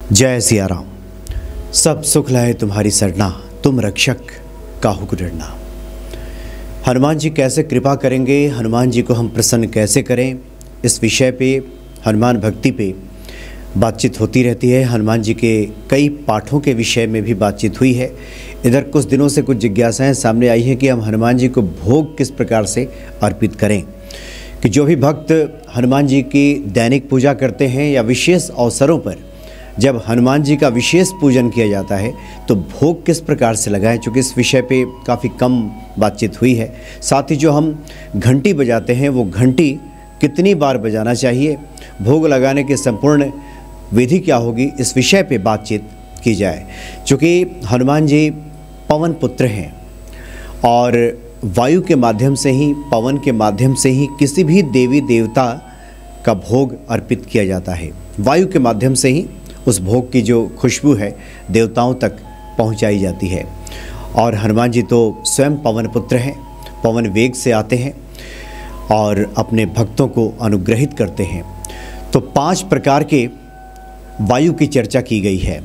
जय सिया राम। सब सुख लाए तुम्हारी सरना, तुम रक्षक काहू को डरना। हनुमान जी कैसे कृपा करेंगे, हनुमान जी को हम प्रसन्न कैसे करें, इस विषय पे हनुमान भक्ति पे बातचीत होती रहती है। हनुमान जी के कई पाठों के विषय में भी बातचीत हुई है। इधर कुछ दिनों से कुछ जिज्ञासाएं सामने आई हैं कि हम हनुमान जी को भोग किस प्रकार से अर्पित करें, कि जो भी भक्त हनुमान जी की दैनिक पूजा करते हैं या विशेष अवसरों पर जब हनुमान जी का विशेष पूजन किया जाता है तो भोग किस प्रकार से लगाएं, चूँकि इस विषय पे काफ़ी कम बातचीत हुई है। साथ ही जो हम घंटी बजाते हैं वो घंटी कितनी बार बजाना चाहिए, भोग लगाने की संपूर्ण विधि क्या होगी, इस विषय पे बातचीत की जाए। चूँकि हनुमान जी पवन पुत्र हैं और वायु के माध्यम से ही, पवन के माध्यम से ही किसी भी देवी देवता का भोग अर्पित किया जाता है। वायु के माध्यम से ही उस भोग की जो खुशबू है देवताओं तक पहुंचाई जाती है। और हनुमान जी तो स्वयं पवन पुत्र हैं, पवन वेग से आते हैं और अपने भक्तों को अनुग्रहित करते हैं। तो 5 प्रकार के वायु की चर्चा की गई है।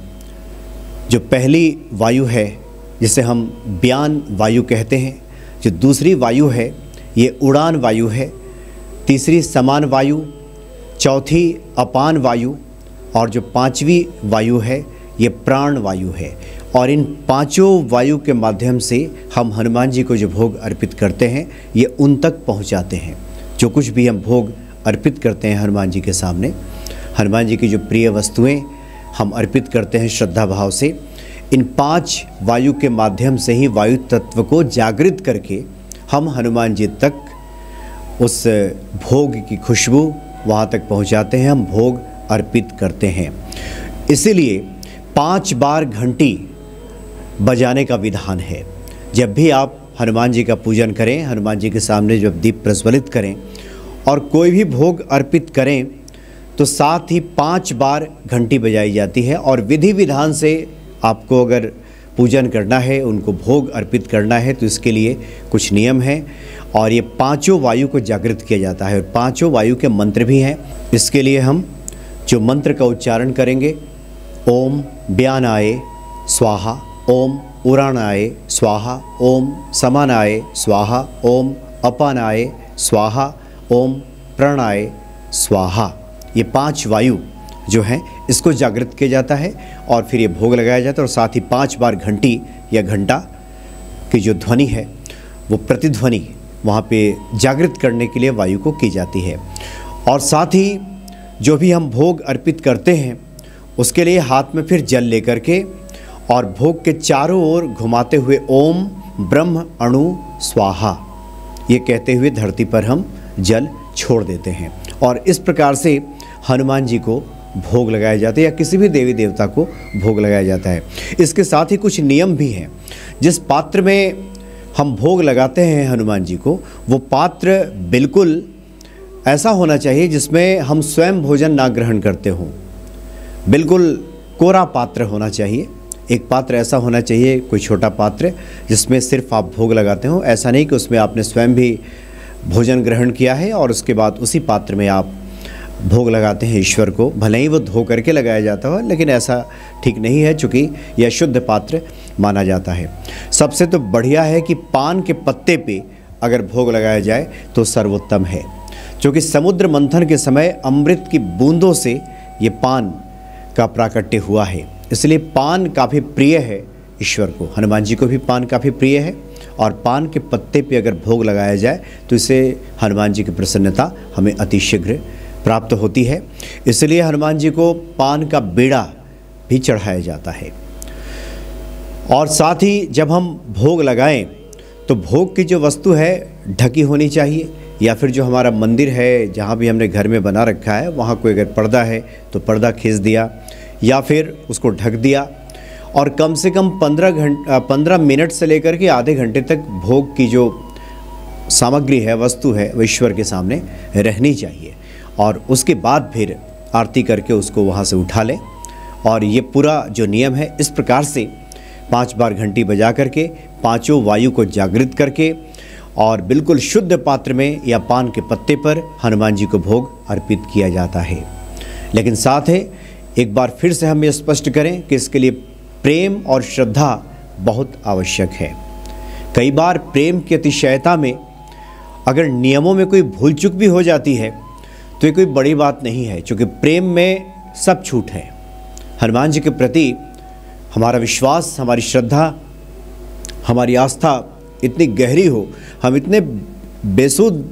जो पहली वायु है जिसे हम ब्यान वायु कहते हैं, जो दूसरी वायु है ये उड़ान वायु है, तीसरी समान वायु, चौथी अपान वायु और जो 5वीं वायु है ये प्राण वायु है। और इन 5 वायु के माध्यम से हम हनुमान जी को जो भोग अर्पित करते हैं ये उन तक पहुंचाते हैं। जो कुछ भी हम भोग अर्पित करते हैं हनुमान जी के सामने, हनुमान जी की जो प्रिय वस्तुएं हम अर्पित करते हैं श्रद्धा भाव से, इन 5 वायु के माध्यम से ही वायु तत्व को जागृत करके हम हनुमान जी तक उस भोग की खुशबू वहाँ तक पहुँचाते हैं, हम भोग अर्पित करते हैं। इसीलिए 5 बार घंटी बजाने का विधान है। जब भी आप हनुमान जी का पूजन करें, हनुमान जी के सामने जब दीप प्रज्वलित करें और कोई भी भोग अर्पित करें तो साथ ही 5 बार घंटी बजाई जाती है। और विधि विधान से आपको अगर पूजन करना है, उनको भोग अर्पित करना है तो इसके लिए कुछ नियम हैं और ये 5 वायु को जागृत किया जाता है और 5 वायु के मंत्र भी हैं। इसके लिए हम जो मंत्र का उच्चारण करेंगे, ओम ब्यानाय स्वाहा, ओम उड़ानाय स्वाहा, ओम समानाय स्वाहा, ओम अपानाय स्वाहा, ओम प्राणाय स्वाहा। ये 5 वायु जो हैं इसको जागृत किया जाता है और फिर ये भोग लगाया जाता है। और साथ ही 5 बार घंटी या घंटा की जो ध्वनि है वो प्रतिध्वनि वहाँ पे जागृत करने के लिए वायु को की जाती है। और साथ ही जो भी हम भोग अर्पित करते हैं उसके लिए हाथ में फिर जल लेकर के और भोग के चारों ओर घुमाते हुए ओम ब्रह्म अणु स्वाहा ये कहते हुए धरती पर हम जल छोड़ देते हैं। और इस प्रकार से हनुमान जी को भोग लगाया जाता है या किसी भी देवी देवता को भोग लगाया जाता है। इसके साथ ही कुछ नियम भी हैं। जिस पात्र में हम भोग लगाते हैं हनुमान जी को, वो पात्र बिल्कुल ऐसा होना चाहिए जिसमें हम स्वयं भोजन ना ग्रहण करते हों। बिल्कुल कोरा पात्र होना चाहिए। एक पात्र ऐसा होना चाहिए, कोई छोटा पात्र जिसमें सिर्फ आप भोग लगाते हो। ऐसा नहीं कि उसमें आपने स्वयं भी भोजन ग्रहण किया है और उसके बाद उसी पात्र में आप भोग लगाते हैं ईश्वर को। भले ही वो धो करके लगाया जाता हो, लेकिन ऐसा ठीक नहीं है, चूँकि यह शुद्ध पात्र माना जाता है। सबसे तो बढ़िया है कि पान के पत्ते पे अगर भोग लगाया जाए तो सर्वोत्तम है, क्योंकि समुद्र मंथन के समय अमृत की बूंदों से ये पान का प्राकट्य हुआ है। इसलिए पान काफ़ी प्रिय है ईश्वर को, हनुमान जी को भी पान काफ़ी प्रिय है। और पान के पत्ते पे अगर भोग लगाया जाए तो इससे हनुमान जी की प्रसन्नता हमें अतिशीघ्र प्राप्त होती है। इसलिए हनुमान जी को पान का बीड़ा भी चढ़ाया जाता है। और साथ ही जब हम भोग लगाएं तो भोग की जो वस्तु है ढकी होनी चाहिए, या फिर जो हमारा मंदिर है जहाँ भी हमने घर में बना रखा है वहाँ कोई अगर पर्दा है तो पर्दा खींच दिया या फिर उसको ढक दिया। और कम से कम 15 मिनट से लेकर के आधे घंटे तक भोग की जो सामग्री है, वस्तु है, वो ईश्वर के सामने रहनी चाहिए। और उसके बाद फिर आरती करके उसको वहाँ से उठा लें। और ये पूरा जो नियम है इस प्रकार से 5 बार घंटी बजा करके 5 वायु को जागृत करके और बिल्कुल शुद्ध पात्र में या पान के पत्ते पर हनुमान जी को भोग अर्पित किया जाता है। लेकिन साथ है एक बार फिर से हम ये स्पष्ट करें कि इसके लिए प्रेम और श्रद्धा बहुत आवश्यक है। कई बार प्रेम की अतिशयता में अगर नियमों में कोई भूल चूक भी हो जाती है तो ये कोई बड़ी बात नहीं है, क्योंकि प्रेम में सब छूट है। हनुमान जी के प्रति हमारा विश्वास, हमारी श्रद्धा, हमारी आस्था इतनी गहरी हो, हम इतने बेसुध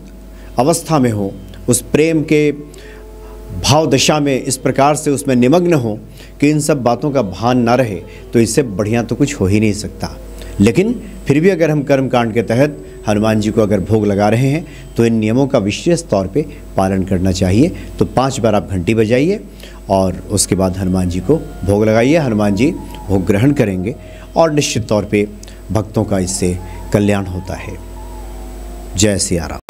अवस्था में हो, उस प्रेम के भाव दशा में इस प्रकार से उसमें निमग्न हो कि इन सब बातों का भान ना रहे, तो इससे बढ़िया तो कुछ हो ही नहीं सकता। लेकिन फिर भी अगर हम कर्मकांड के तहत हनुमान जी को अगर भोग लगा रहे हैं तो इन नियमों का विशेष तौर पे पालन करना चाहिए। तो 5 बार आप घंटी बजाइए और उसके बाद हनुमान जी को भोग लगाइए। हनुमान जी भोग ग्रहण करेंगे और निश्चित तौर पे भक्तों का इससे कल्याण होता है। जय सिया राम।